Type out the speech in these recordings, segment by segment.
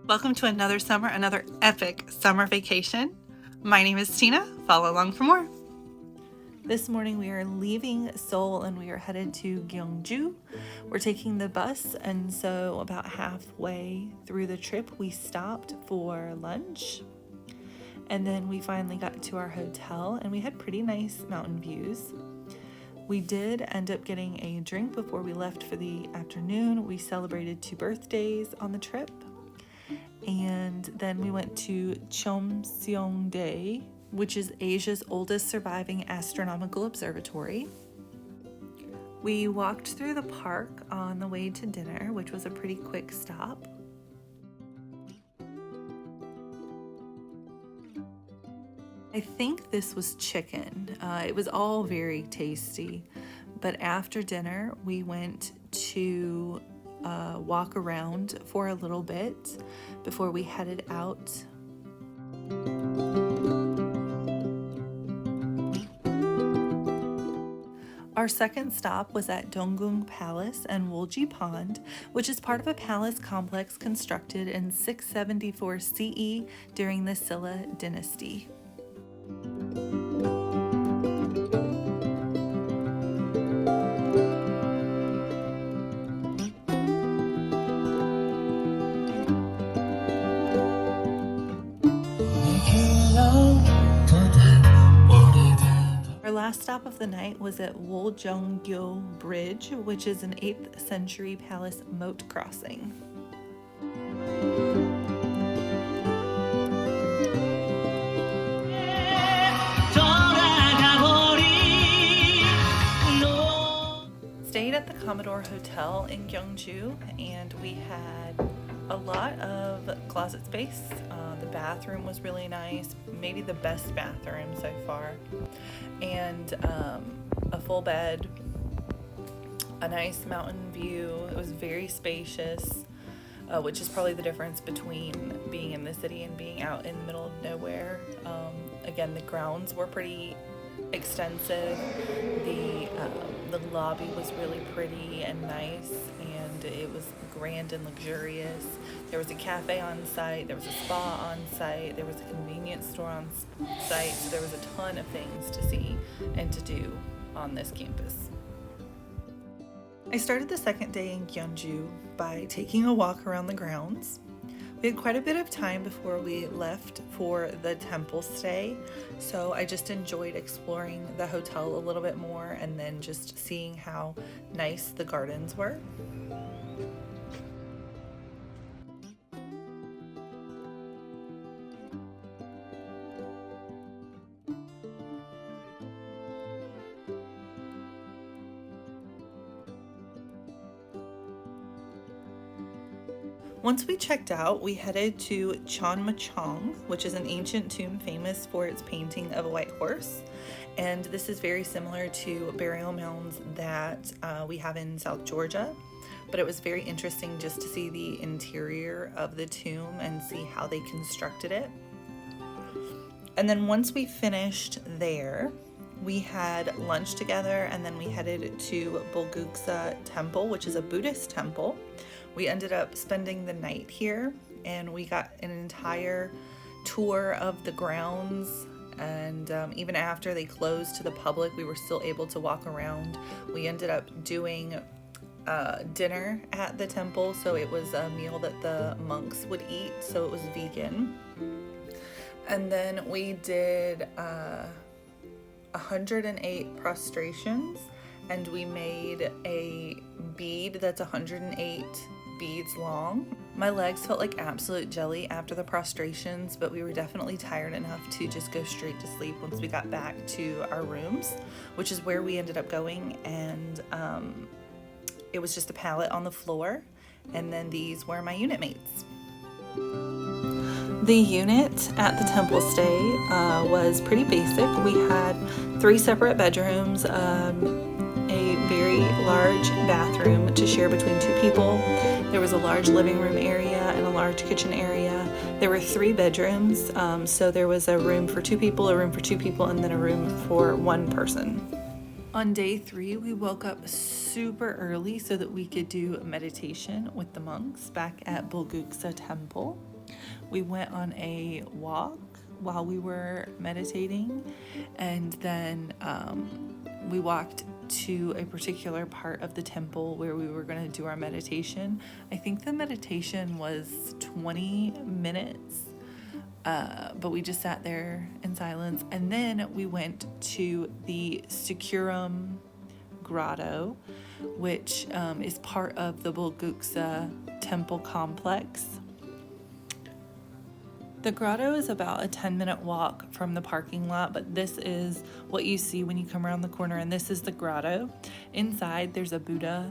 Welcome to another summer, another epic summer vacation. My name is Tina. Follow along for more. This morning we are leaving Seoul and we are headed to Gyeongju. We're taking the bus, and so about halfway through the trip we stopped for lunch. And then we finally got to our hotel and we had pretty nice mountain views. We did end up getting a drink before we left for the afternoon. We celebrated 2 birthdays on the trip. And then we went to Cheomseongdae, which is Asia's oldest surviving astronomical observatory. We walked through the park on the way to dinner, which was a pretty quick stop. I think this was chicken. It was all very tasty. But after dinner, we went to walk around for a little bit before we headed out. Our second stop was at Donggung Palace and Wolji Pond, which is part of a palace complex constructed in 674 CE during the Silla dynasty. Our last stop of the night was at Gyeongju Bridge, which is an 8th century palace moat crossing. Stayed at the Commodore Hotel in Gyeongju, and we had a lot of closet space. The bathroom was really nice, maybe the best bathroom so far, and a full bed, a nice mountain view. It was very spacious, which is probably the difference between being in the city and being out in the middle of nowhere. Again, the grounds were pretty extensive. The lobby was really pretty and nice, and it was grand and luxurious. There was a cafe on site, there was a spa on site, there was a convenience store on site, so there was a ton of things to see and to do on this campus. I started the second day in Gyeongju by taking a walk around the grounds. We had quite a bit of time before we left for the temple stay, so I just enjoyed exploring the hotel a little bit more and then just seeing how nice the gardens were. Once we checked out, we headed to Cheonmachong, which is an ancient tomb famous for its painting of a white horse. And this is very similar to burial mounds that we have in South Georgia. But it was very interesting just to see the interior of the tomb and see how they constructed it. And then once we finished there, we had lunch together, and then we headed to Bulguksa Temple, which is a Buddhist temple. We ended up spending the night here, and we got an entire tour of the grounds, and even after they closed to the public, we were still able to walk around. We ended up doing dinner at the temple, so it was a meal that the monks would eat, so it was vegan. And then we did 108 prostrations, and we made a bead that's 108 beads long. My legs felt like absolute jelly after the prostrations, but we were definitely tired enough to just go straight to sleep once we got back to our rooms, which is where we ended up going. And it was just a pallet on the floor, and then these were my unit mates. The unit at the temple stay was pretty basic. We had 3 separate bedrooms, a very large bathroom to share between 2 people. There was a large living room area and a large kitchen area. There were 3 bedrooms, so there was a room for 2 people, a room for 2 people, and then a room for 1 person. On day 3, we woke up super early so that we could do meditation with the monks back at Bulguksa Temple. We went on a walk while we were meditating, and then we walked to a particular part of the temple where we were going to do our meditation. I think the meditation was 20 minutes, but we just sat there in silence. And then we went to the Securum Grotto, which is part of the Bulguksa temple complex. The grotto is about a 10-minute walk from the parking lot, but this is what you see when you come around the corner, and this is the grotto. Inside, there's a Buddha.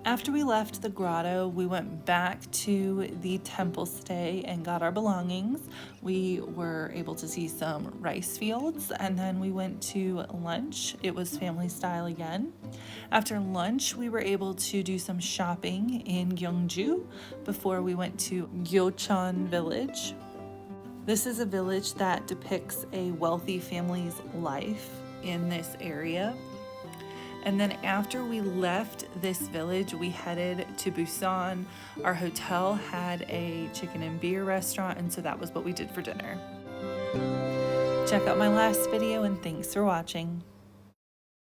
After we left the grotto, we went back to the temple stay and got our belongings. We were able to see some rice fields, and then we went to lunch. It was family style again. After lunch, we were able to do some shopping in Gyeongju before we went to Gyeongju village. This is a village that depicts a wealthy family's life in this area. And then after we left this village, we headed to Busan. Our hotel had a chicken and beer restaurant, and so that was what we did for dinner. Check out my last video, and thanks for watching.